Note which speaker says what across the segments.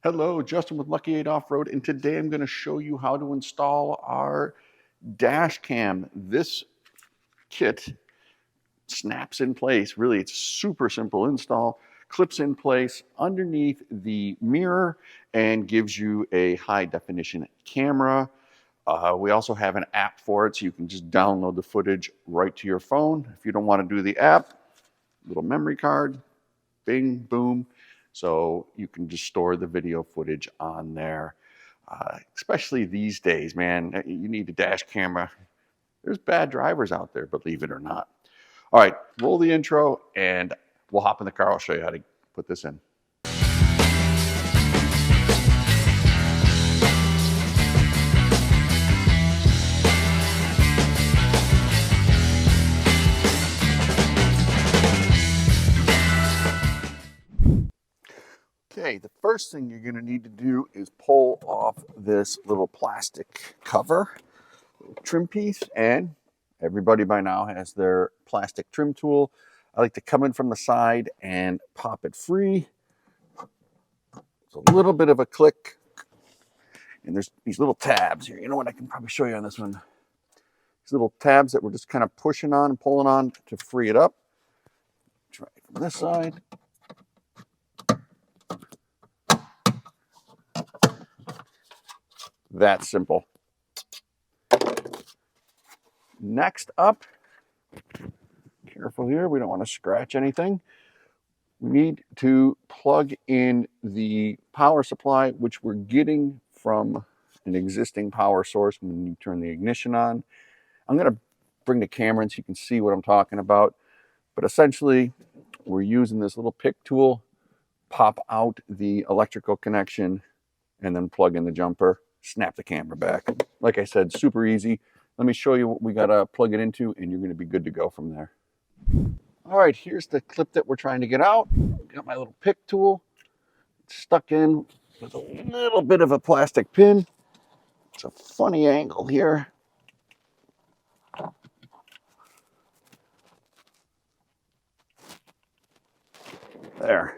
Speaker 1: Hello, Justin with Lucky 8 Off-Road, and today I'm going to show you how to install our dash cam. This kit snaps in place. Really, it's super simple install. Clips in place underneath the mirror and gives you a high definition camera. We also have an app for it, so you can just download the footage right to your phone. If you don't want to do the app, little memory card, bing, boom. So you can just store the video footage on there. Especially these days, man, you need a dash camera. There's bad drivers out there, believe it or not. All right, roll the intro and we'll hop in the car. I'll show you how to put this in. Okay, the first thing you're going to need to do is pull off this little plastic cover, little trim piece, and everybody by now has their plastic trim tool. I like to come in from the side and pop it free. It's a little bit of a click, and there's these little tabs here. You know what, I can probably show you on this one. These little tabs that we're just kind of pushing on and pulling on to free it up. Try it from this side. That simple. Next up, careful here, we don't want to scratch anything. We need to plug in the power supply, which we're getting from an existing power source when you turn the ignition on. I'm going to bring the camera in so you can see what I'm talking about. But essentially, we're using this little pick tool, pop out the electrical connection, and then plug in the jumper, snap the camera back. Like I said, super easy. Let me show you what we got to plug it into, and you're going to be good to go from there. All right, here's the clip that we're trying to get out. Got my little pick tool. It's stuck in with a little bit of a plastic pin. It's a funny angle here. There.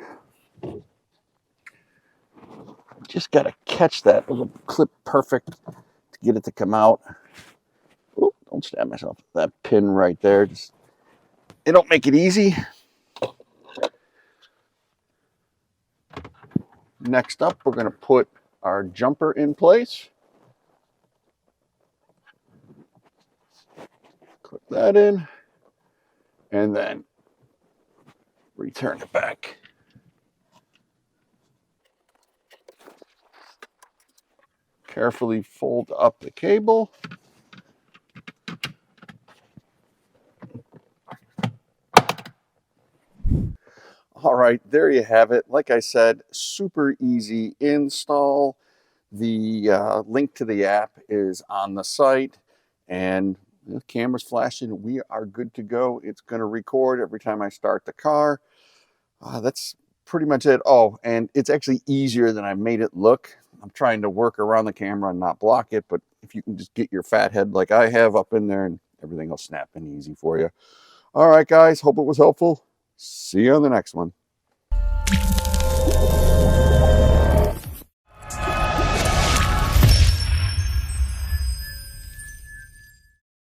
Speaker 1: Just got to catch that little clip perfect to get it to come out. Ooh, don't stab myself. That pin right there. It don't make it easy. Next up, we're going to put our jumper in place. Clip that in. And then return it back. Carefully fold up the cable. All right, there you have it. Like I said, super easy install. The link to the app is on the site, and the camera's flashing. We are good to go. It's going to record every time I start the car. That's pretty much it. Oh, and it's actually easier than I made it look. I'm trying to work around the camera and not block it, but if you can just get your fat head like I have up in there, and everything will snap in easy for you. All right, guys, hope it was helpful. See you on the next one.